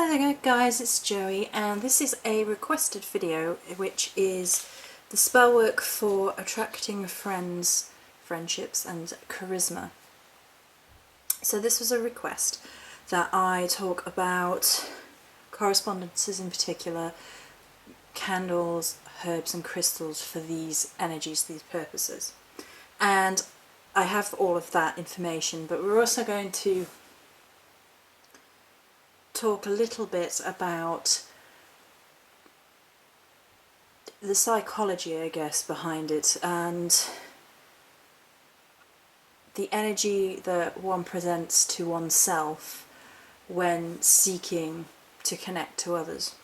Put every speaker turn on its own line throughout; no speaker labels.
Hi there guys, it's Joey, and this is a requested video which is the spellwork for attracting friends, friendships and charisma. So this was a request that I talk about correspondences in particular, candles, herbs and crystals for these energies, these purposes. And I have all of that information, but we're also going to talk a little bit about the psychology, I guess, behind it, and the energy that one presents to oneself when seeking to connect to others.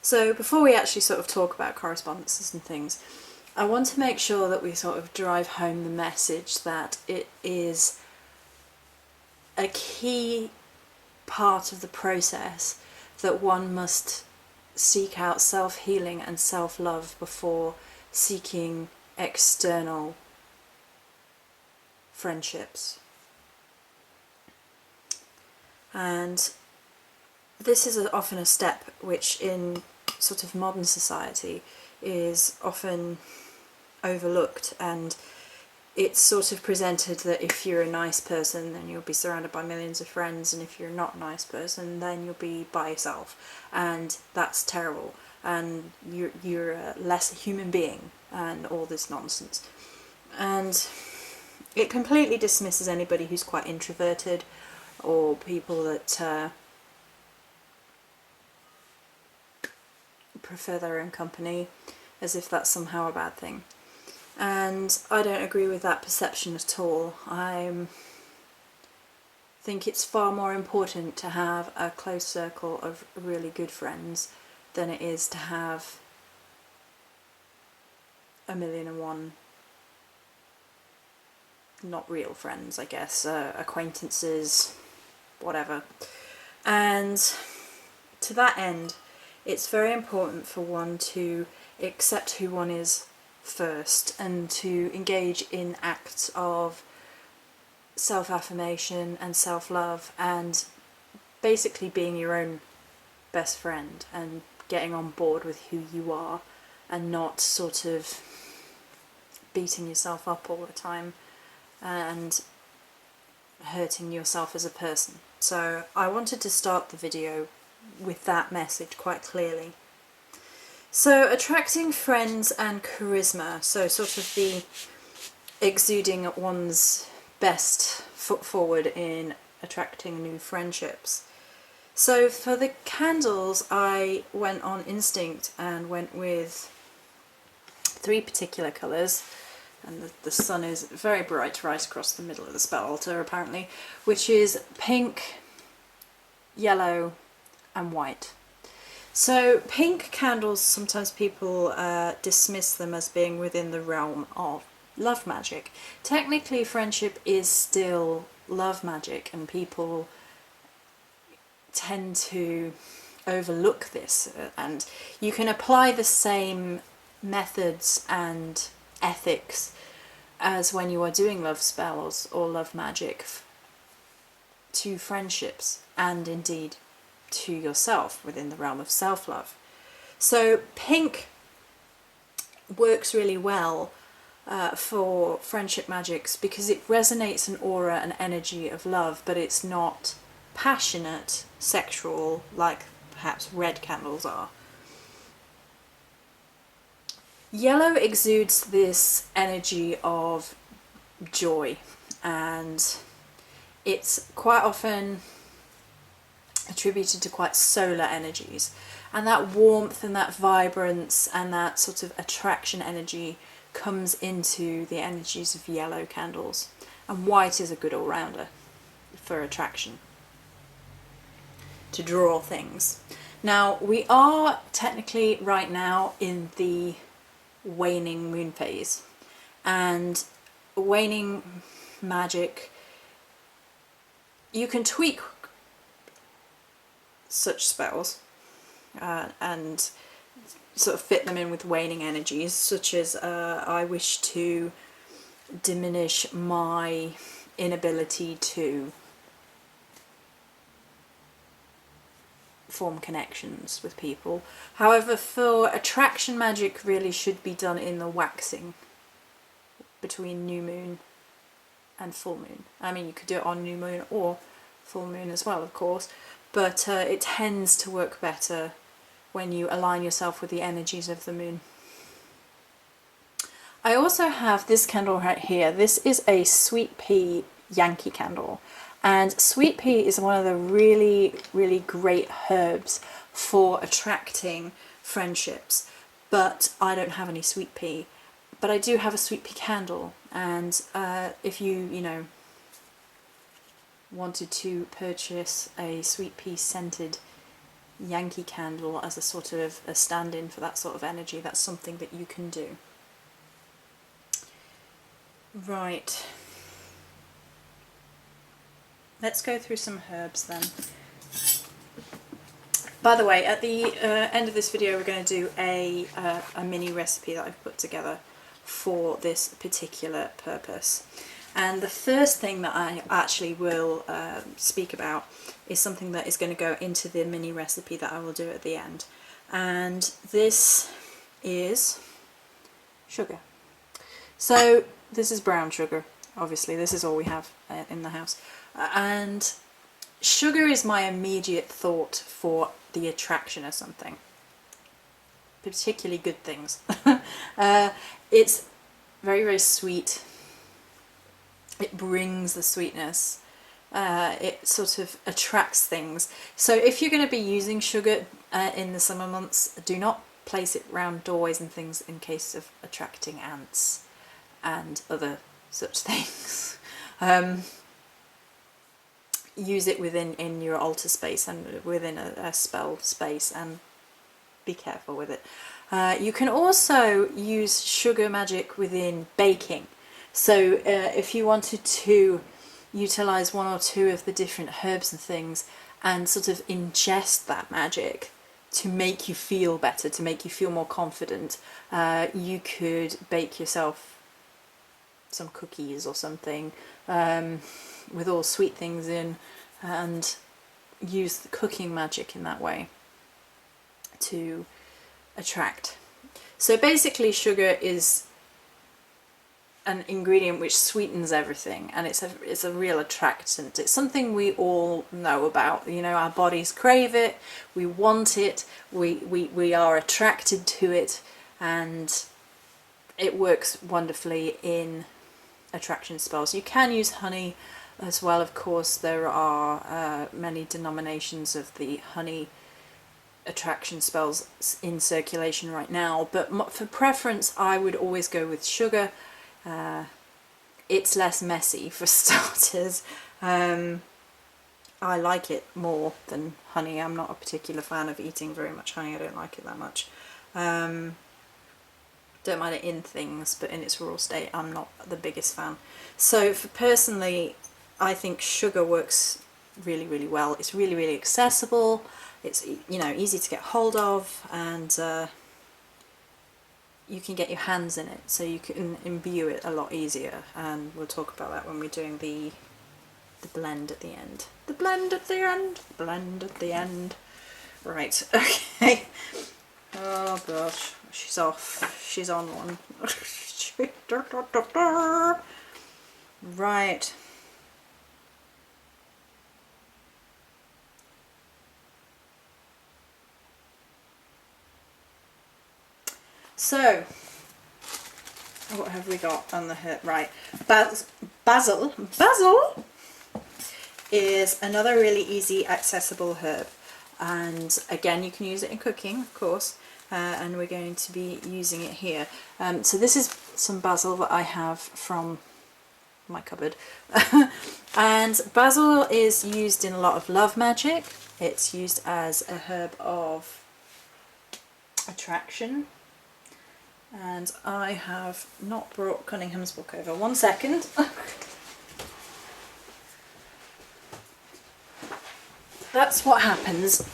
So before we actually sort of talk about correspondences and things, I want to make sure that we sort of drive home the message that it is a key part of the process that one must seek out self-healing and self-love before seeking external friendships. And this is often a step which in sort of modern society is often overlooked, and it's sort of presented that if you're a nice person then you'll be surrounded by millions of friends, and if you're not a nice person then you'll be by yourself, and that's terrible, and you're a less human being, and all this nonsense. And it completely dismisses anybody who's quite introverted, or people that prefer their own company, as if that's somehow a bad thing. And I don't agree with that perception at all. I think it's far more important to have a close circle of really good friends than it is to have a million and one not real friends, I guess, acquaintances, whatever. And to that end, it's very important for one to accept who one is first, and to engage in acts of self-affirmation and self-love, and basically being your own best friend and getting on board with who you are, and not sort of beating yourself up all the time and hurting yourself as a person. So I wanted to start the video with that message quite clearly. So attracting friends and charisma, so sort of the exuding one's best foot forward in attracting new friendships. So for the candles, I went on instinct and went with 3 particular colours, and the sun is very bright right across the middle of the spell altar apparently, which is pink, yellow and white. So pink candles, sometimes people dismiss them as being within the realm of love magic. Technically friendship is still love magic, and people tend to overlook this, and you can apply the same methods and ethics as when you are doing love spells or love magic to friendships, and indeed to yourself within the realm of self-love. So pink works really well for friendship magics because it resonates an aura and energy of love, but it's not passionate, sexual, like perhaps red candles are. Yellow exudes this energy of joy, and it's quite often attributed to quite solar energies, and that warmth and that vibrance and that sort of attraction energy comes into the energies of yellow candles. And white is a good all-rounder for attraction, to draw things. Now we are technically right now in the waning moon phase, and waning magic, you can tweak such spells and sort of fit them in with waning energies, such as I wish to diminish my inability to form connections with people. However, for attraction magic really should be done in the waxing between new moon and full moon. I mean, you could do it on new moon or full moon as well, of course, but it tends to work better when you align yourself with the energies of the moon. I also have this candle right here. This is a sweet pea Yankee candle, and sweet pea is one of the really, really great herbs for attracting friendships, but I don't have any sweet pea. But I do have a sweet pea candle, and if you know, wanted to purchase a sweet pea scented Yankee candle as a sort of a stand-in for that sort of energy, that's something that you can do. Right. Let's go through some herbs then. By the way, at the end of this video we're going to do a mini recipe that I've put together for this particular purpose. And the first thing that I actually will speak about is something that is going to go into the mini recipe that I will do at the end. And this is sugar. So this is brown sugar, obviously. This is all we have in the house. And sugar is my immediate thought for the attraction of something. Particularly good things. It's very, very sweet. It brings the sweetness. It sort of attracts things. So if you're going to be using sugar in the summer months, do not place it round doorways and things in case of attracting ants and other such things. Use it in your altar space and within a spell space, and be careful with it. You can also use sugar magic within baking. So if you wanted to utilize one or two of the different herbs and things and sort of ingest that magic to make you feel better, to make you feel more confident, you could bake yourself some cookies or something with all sweet things in, and use the cooking magic in that way to attract. So basically sugar is an ingredient which sweetens everything, and it's a real attractant. It's something we all know about. You know, our bodies crave it, we want it, we are attracted to it, and it works wonderfully in attraction spells. You can use honey as well, of course. There are many denominations of the honey attraction spells in circulation right now, but for preference I would always go with sugar. It's less messy for starters. I like it more than honey. I'm not a particular fan of eating very much honey. I don't like it that much. Don't mind it in things, but in its raw state I'm not the biggest fan. So for personally, I think sugar works really, really well. It's really, really accessible. It's, you know, easy to get hold of, and you can get your hands in it, so you can imbue it a lot easier, and we'll talk about that when we're doing the blend at the end. The blend at the end, blend at the end. Right, okay. Oh gosh, she's off. She's on one. Right. So, what have we got on the herb? Right, Basil is another really easy, accessible herb, and again you can use it in cooking, of course, and we're going to be using it here. So this is some basil that I have from my cupboard, and basil is used in a lot of love magic. It's used as a herb of attraction. And I have not brought Cunningham's book over. 1 second. That's what happens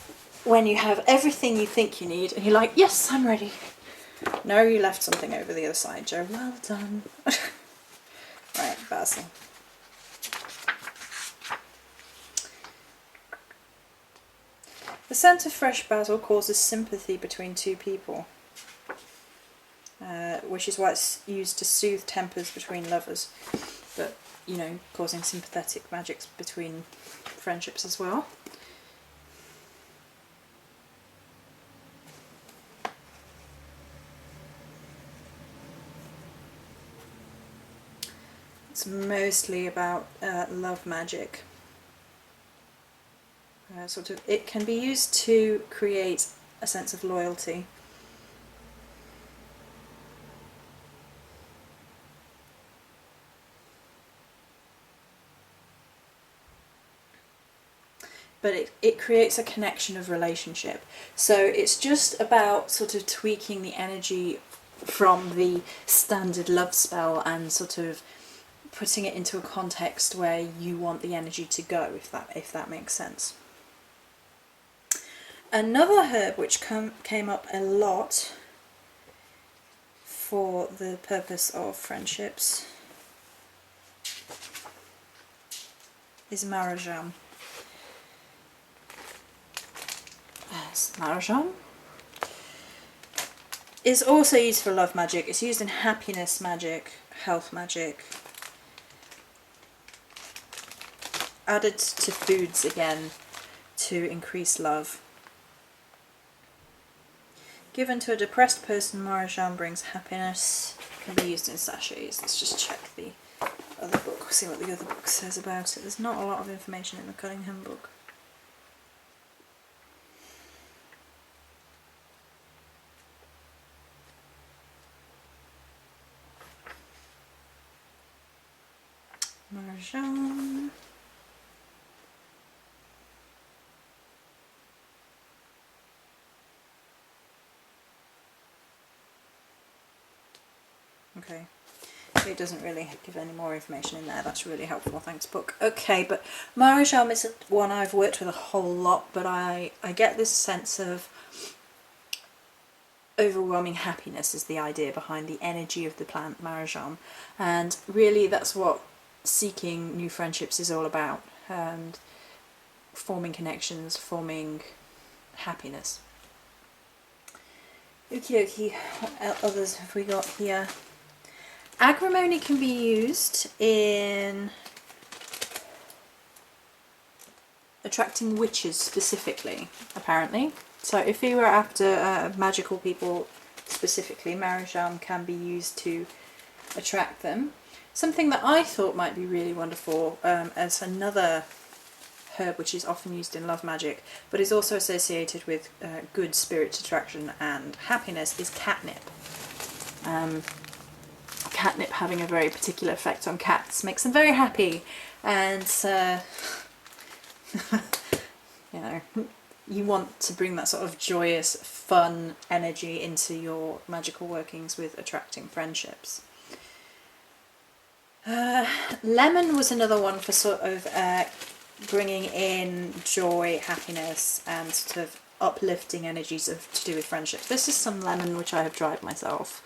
when you have everything you think you need and you're like, yes, I'm ready. No, you left something over the other side, Jo. Well done. Right, basil. The scent of fresh basil causes sympathy between two people, which is why it's used to soothe tempers between lovers, but, you know, causing sympathetic magics between friendships as well. It's mostly about love magic. It can be used to create a sense of loyalty. But it creates a connection of relationship. So it's just about sort of tweaking the energy from the standard love spell and sort of putting it into a context where you want the energy to go, if that makes sense. Another herb which came up a lot for the purpose of friendships is Marigold. Marigold is also used for love magic. It's used in happiness magic, health magic, added to foods again to increase love. Given to a depressed person, Marigold brings happiness. Can be used in sachets. Let's just check the other book, see what the other book says about it. There's not a lot of information in the Cunningham book. Marigold. Okay, it doesn't really give any more information in there. That's really helpful, thanks book. Okay, but Marigold is one I've worked with a whole lot, but I get this sense of overwhelming happiness is the idea behind the energy of the plant Marigold, and really that's what seeking new friendships is all about, and forming connections, forming happiness. Okie dokie, what others have we got here? Agrimony can be used in attracting witches specifically, apparently. So if you were after magical people specifically, Marigold can be used to attract them. Something that I thought might be really wonderful as another herb which is often used in love magic but is also associated with good spirit attraction and happiness is catnip. Catnip having a very particular effect on cats makes them very happy, and you know, you want to bring that sort of joyous, fun energy into your magical workings with attracting friendships. Lemon was another one for sort of bringing in joy, happiness, and sort of uplifting energies to do with friendships. This is some lemon which I have dried myself.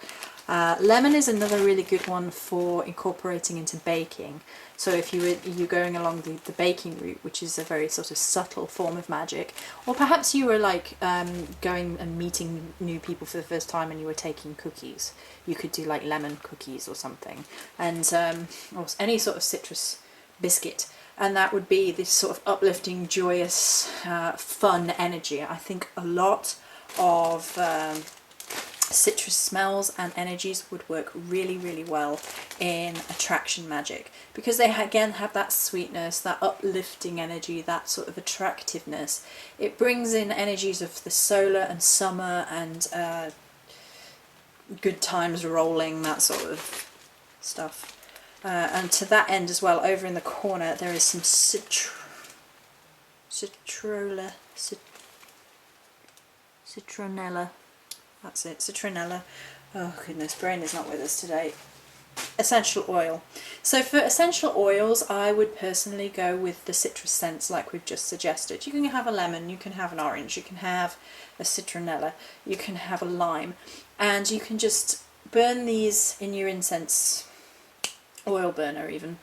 Lemon is another really good one for incorporating into baking. So if you're going along the baking route, which is a very sort of subtle form of magic, or perhaps you were like going and meeting new people for the first time and you were taking cookies, you could do like lemon cookies or something, and or any sort of citrus biscuit, and that would be this sort of uplifting, joyous, fun energy. I think a lot of citrus smells and energies would work really, really well in attraction magic, because they again have that sweetness, that uplifting energy, that sort of attractiveness. It brings in energies of the solar and summer and good times rolling, that sort of stuff. And to that end as well, over in the corner there is some citronella. That's it, citronella. Oh goodness, brain is not with us today. Essential oil. So for essential oils, I would personally go with the citrus scents like we've just suggested. You can have a lemon, you can have an orange, you can have a citronella, you can have a lime, and you can just burn these in your incense oil burner even.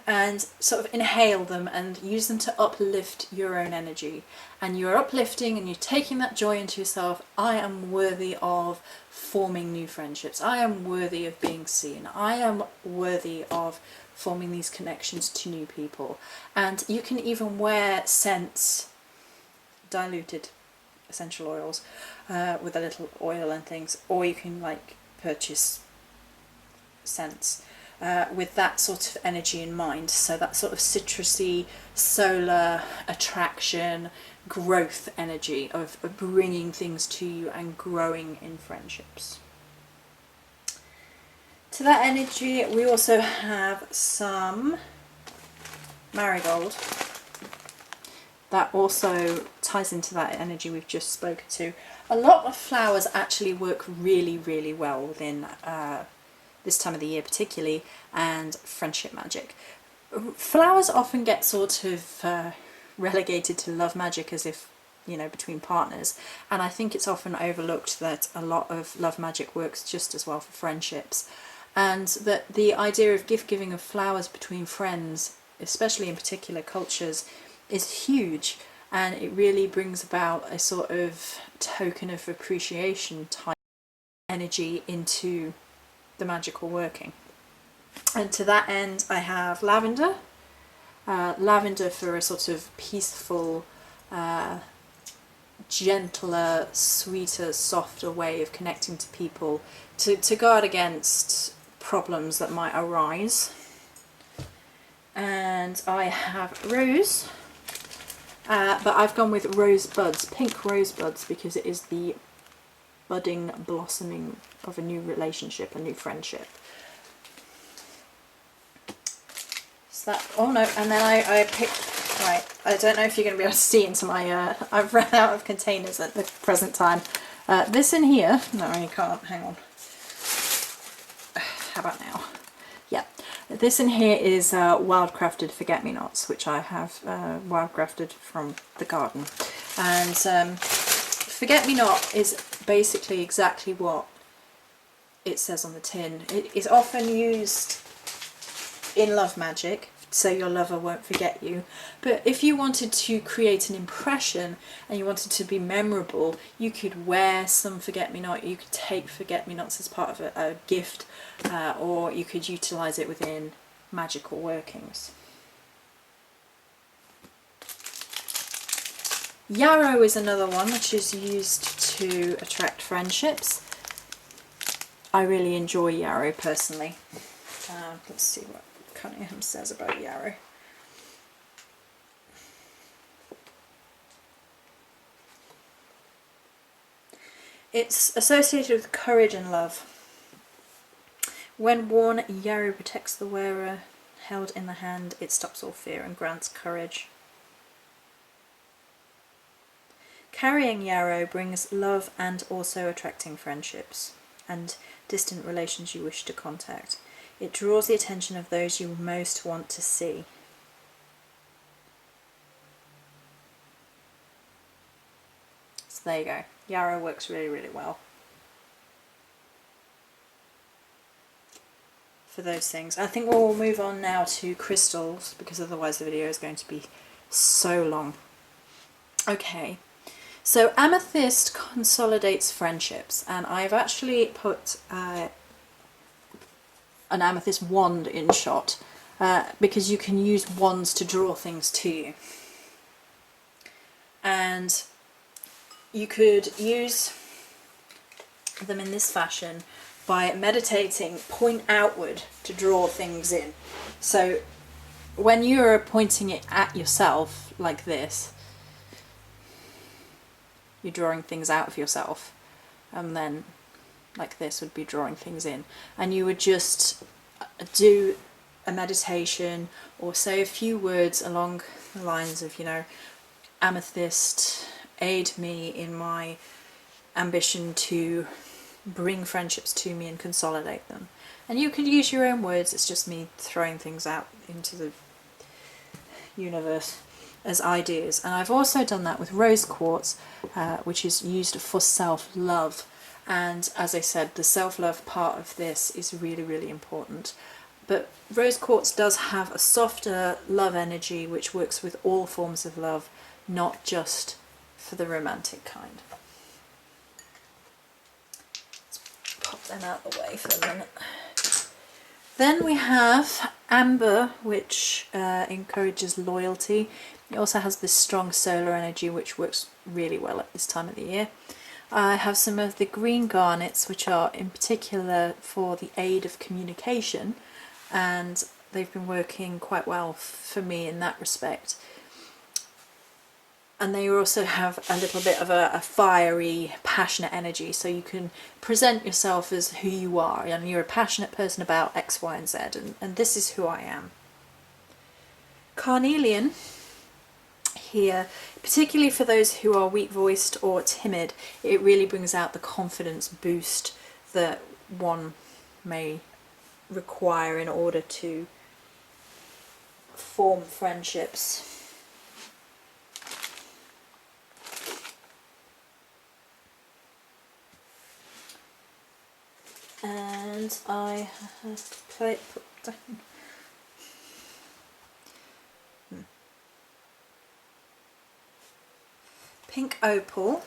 and sort of inhale them and use them to uplift your own energy. And you're uplifting and you're taking that joy into yourself. I am worthy of forming new friendships. I am worthy of being seen. I am worthy of forming these connections to new people. And you can even wear scents, diluted essential oils, with a little oil and things, or you can like purchase scents with that sort of energy in mind. So that sort of citrusy, solar attraction, growth energy of bringing things to you and growing in friendships. To that energy, we also have some Marigold. That also ties into that energy we've just spoken to. A lot of flowers actually work really, really well within this time of the year particularly, and friendship magic. Flowers often get sort of relegated to love magic as if, you know, between partners, and I think it's often overlooked that a lot of love magic works just as well for friendships, and that the idea of gift giving of flowers between friends, especially in particular cultures, is huge, and it really brings about a sort of token of appreciation type energy into the magical working. And to that end, I have lavender. Lavender for a sort of peaceful, gentler, sweeter, softer way of connecting to people, to guard against problems that might arise. And I have rose, but I've gone with rose buds, pink rose buds, because it is the budding blossoming of a new relationship, a new friendship. So that, oh no, and then I picked, right, I don't know if you're going to be able to see into my, I've run out of containers at the present time. This in here, no you can't, hang on. How about now? Yeah, this in here is wildcrafted forget-me-nots, which I have wildcrafted from the garden. And forget-me-not is basically exactly what it says on the tin. It is often used in love magic, so your lover won't forget you. But if you wanted to create an impression and you wanted to be memorable, you could wear some forget-me-not, you could take forget-me-nots as part of a gift, or you could utilise it within magical workings. Yarrow is another one which is used to attract friendships. I really enjoy yarrow personally. Let's see what Cunningham says about yarrow. It's associated with courage and love. When worn, yarrow protects the wearer. Held in the hand, it stops all fear and grants courage. Carrying yarrow brings love and also attracting friendships and distant relations you wish to contact. It draws the attention of those you most want to see. So there you go. Yarrow works really, really well for those things. I think we'll move on now to crystals, because otherwise the video is going to be so long. Okay. So amethyst consolidates friendships, and I've actually put an amethyst wand in shot, because you can use wands to draw things to you. And you could use them in this fashion by meditating, point outward to draw things in. So when you're pointing it at yourself like this, you're drawing things out of yourself, and then like this would be drawing things in, and you would just do a meditation or say a few words along the lines of, you know, amethyst, aid me in my ambition to bring friendships to me and consolidate them. And you could use your own words, it's just me throwing things out into the universe as ideas. And I've also done that with rose quartz, which is used for self-love. And as I said, the self-love part of this is really, really important. But rose quartz does have a softer love energy which works with all forms of love, not just for the romantic kind. Let's pop them out of the way for a minute. Then we have amber, which encourages loyalty. It also has this strong solar energy which works really well at this time of the year. I have some of the green garnets, which are in particular for the aid of communication, and they've been working quite well for me in that respect. And they also have a little bit of a fiery, passionate energy, so you can present yourself as who you are, and you're a passionate person about X, Y, and Z, and this is who I am. Carnelian here, particularly for those who are weak-voiced or timid, it really brings out the confidence boost that one may require in order to form friendships. And I have to put down pink opal.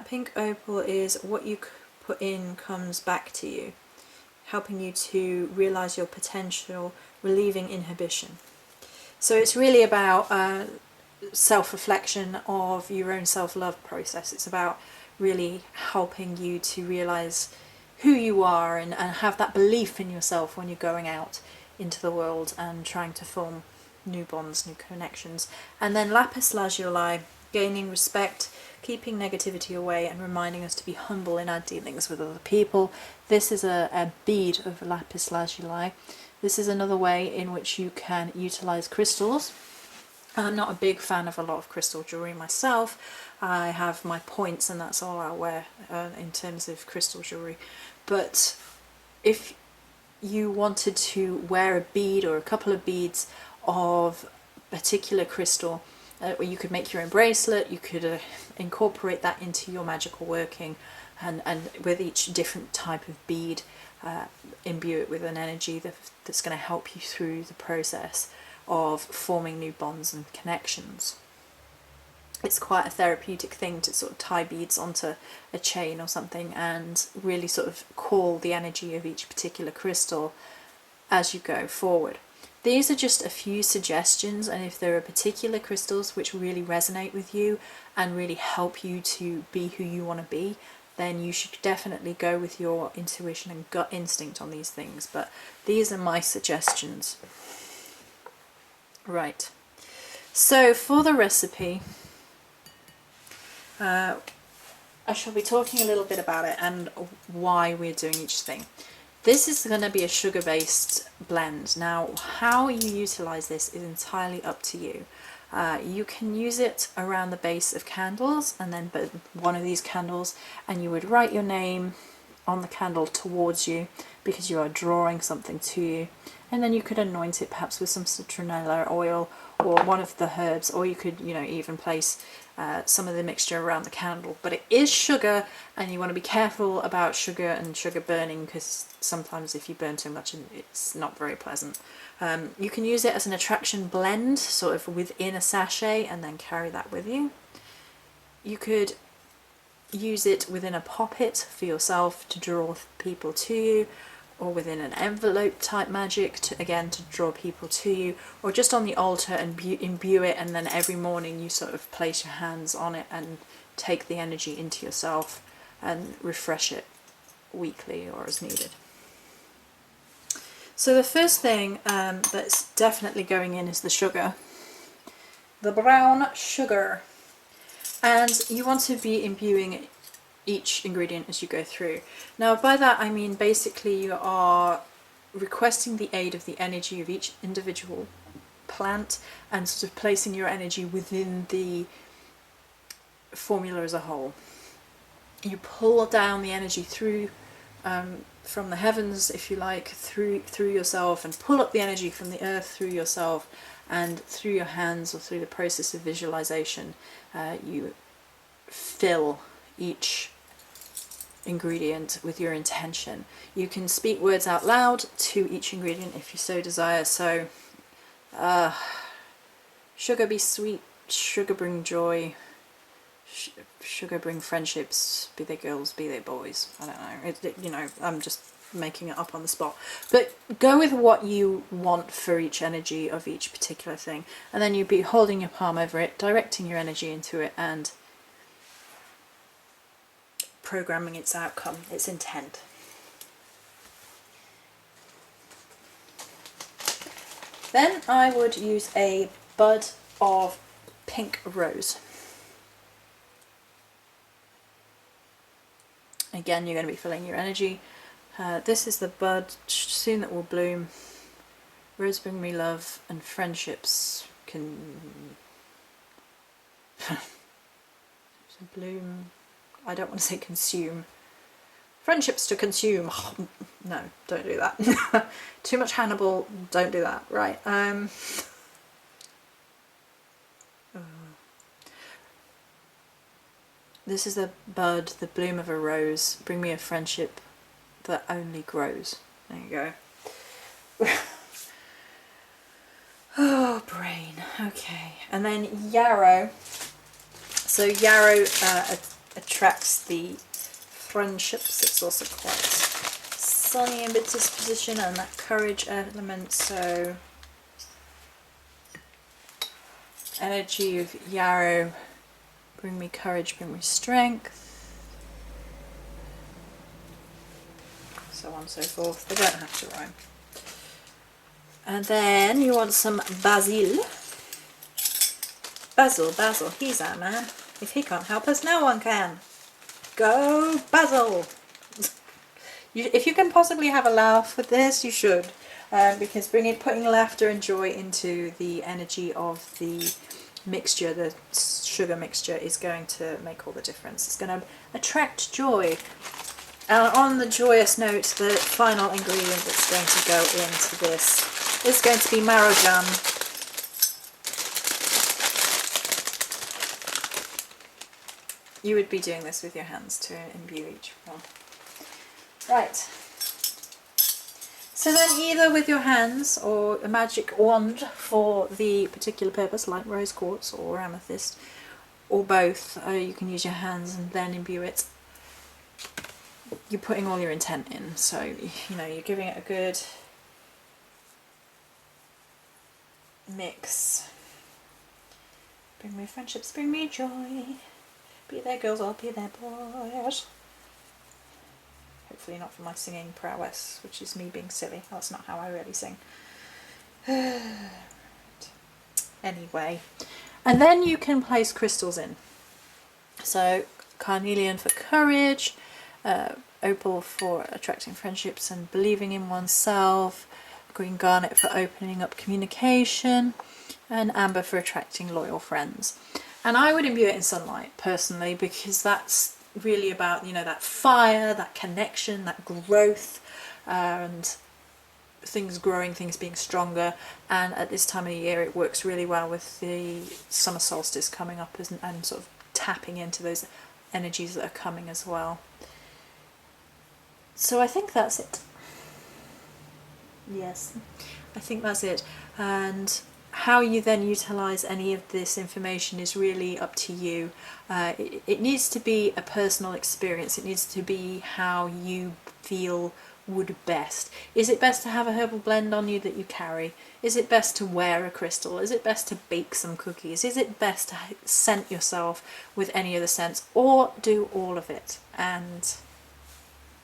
Pink opal is what you put in comes back to you, helping you to realise your potential, relieving inhibition. So it's really about self-reflection of your own self-love process. It's about really helping you to realise who you are and have that belief in yourself when you're going out into the world and trying to form new bonds, new connections. And then lapis lazuli, gaining respect, keeping negativity away, and reminding us to be humble in our dealings with other people. This is a bead of lapis lazuli. This is another way in which you can utilise crystals. I'm not a big fan of a lot of crystal jewellery myself. I have my points and that's all I wear in terms of crystal jewellery. But if you wanted to wear a bead or a couple of beads of a particular crystal, where you could make your own bracelet, you could incorporate that into your magical working, and with each different type of bead, imbue it with an energy that's going to help you through the process of forming new bonds and connections. It's quite a therapeutic thing to sort of tie beads onto a chain or something and really sort of call the energy of each particular crystal as you go forward. These are just a few suggestions, and if there are particular crystals which really resonate with you and really help you to be who you want to be, then you should definitely go with your intuition and gut instinct on these things. But these are my suggestions. Right, so for the recipe, I shall be talking a little bit about it and why we're doing each thing. This is going to be a sugar-based blend. Now, how you utilise this is entirely up to you. You can use it around the base of candles, and then burn one of these candles, and you would write your name on the candle towards you because you are drawing something to you. And then you could anoint it perhaps with some citronella oil or one of the herbs, or you could, even place some of the mixture around the candle. But it is sugar, and you want to be careful about sugar and sugar burning, because sometimes if you burn too much, it's not very pleasant. You can use it as an attraction blend, sort of within a sachet, and then carry that with you. You could use it within a poppet for yourself to draw people to you, or within an envelope type magic to draw people to you, or just on the altar and imbue it, and then every morning you sort of place your hands on it and take the energy into yourself and refresh it weekly or as needed. So the first thing that's definitely going in is the sugar, the brown sugar, and you want to be imbuing each ingredient as you go through. Now by that I mean basically you are requesting the aid of the energy of each individual plant and sort of placing your energy within the formula as a whole. You pull down the energy through from the heavens, if you like, through yourself, and pull up the energy from the earth through yourself, and through your hands or through the process of visualization you fill each ingredient with your intention. You can speak words out loud to each ingredient if you so desire. So sugar be sweet, sugar bring joy, sugar bring friendships, be they girls, be they boys. I don't know, I'm just making it up on the spot, but go with what you want for each energy of each particular thing, and then you'd be holding your palm over it, directing your energy into it, and programming its outcome, its intent. Then I would use a bud of pink rose. Again, you're going to be filling your energy. This is the bud soon that will bloom. Rose bring me love, and friendships can bloom. I don't want to say consume. Friendships to consume. No, don't do that. Too much Hannibal, don't do that. Right. This is the bud, the bloom of a rose. Bring me a friendship that only grows. There you go. Oh, brain. Okay. And then Yarrow. So Yarrow attracts the friendships. It's also quite sunny in its disposition and that courage element. So energy of Yarrow. Bring me courage, bring me strength. So on and so forth. They don't have to rhyme. And then you want some Basil. Basil, he's our man. If he can't help us, no one can. Go Basil! If you can possibly have a laugh with this, you should. Because putting laughter and joy into the energy of the mixture, the sugar mixture, is going to make all the difference. It's going to attract joy. On the joyous note, the final ingredient that's going to go into this is going to be Marigold. You would be doing this with your hands to imbue each one. Right. So then either with your hands or a magic wand for the particular purpose, like rose quartz or amethyst, or both, you can use your hands and then imbue it. You're putting all your intent in, so you're giving it a good mix. Bring me friendships, bring me joy. Be there girls, I'll be there boys. Hopefully not for my singing prowess, which is me being silly. That's not how I really sing. Anyway, and then you can place crystals in. So carnelian for courage, opal for attracting friendships and believing in oneself, green garnet for opening up communication, and amber for attracting loyal friends. And I would imbue it in sunlight personally, because that's really about that fire, that connection, that growth, and things growing, things being stronger. And at this time of the year it works really well with the summer solstice coming up and sort of tapping into those energies that are coming as well. So I think that's it. Yes, I think that's it. And how you then utilise any of this information is really up to you. It needs to be a personal experience. It needs to be how you feel would best. Is it best to have a herbal blend on you that you carry? Is it best to wear a crystal? Is it best to bake some cookies? Is it best to scent yourself with any of the scents? Or do all of it and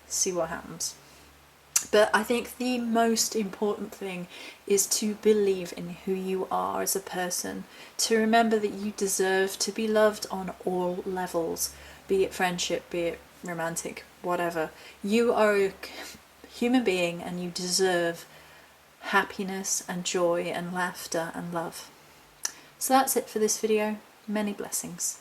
see what happens? But I think the most important thing is to believe in who you are as a person, to remember that you deserve to be loved on all levels, be it friendship, be it romantic, whatever. You are a human being and you deserve happiness and joy and laughter and love. So that's it for this video. Many blessings.